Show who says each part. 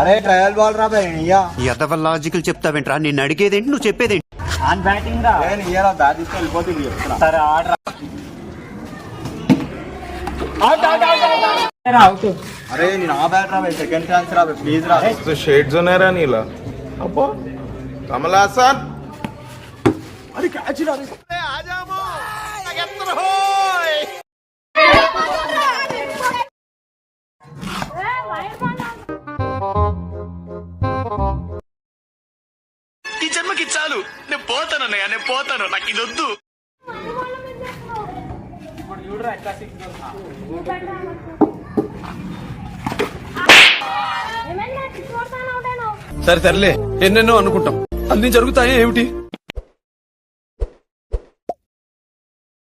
Speaker 1: అరే trial ball రా
Speaker 2: ఎదవ లాజికల్ చెప్తావేంట్రా, నేను అడిగేదేంటి నువ్వు చెప్పేదేంటి?
Speaker 1: ఆన్ బ్యాటింగ్ రా. నేను బ్యాట్ తీసుకొని వెళ్ళిపోతుంది. సరే ఆడరా. అరే నేను ఆ బ్యాట్ రా సెకండ్ ఛాన్స్ రా ప్లీజ్ రా.
Speaker 3: షేడ్స్ ఉన్నారా నీలా? అబ్బో కమల్ హాసన్.
Speaker 1: అరే క్యాచ్ రా.
Speaker 2: ఈ జన్మకి చాలు, నేను పోతాను అన్నయ్య, నేను పోతాను, నాకు ఇది వద్దు.
Speaker 4: సరే సర్లే, ఎన్నెన్నో అనుకుంటాం, అన్ని జరుగుతాయి ఏమిటి?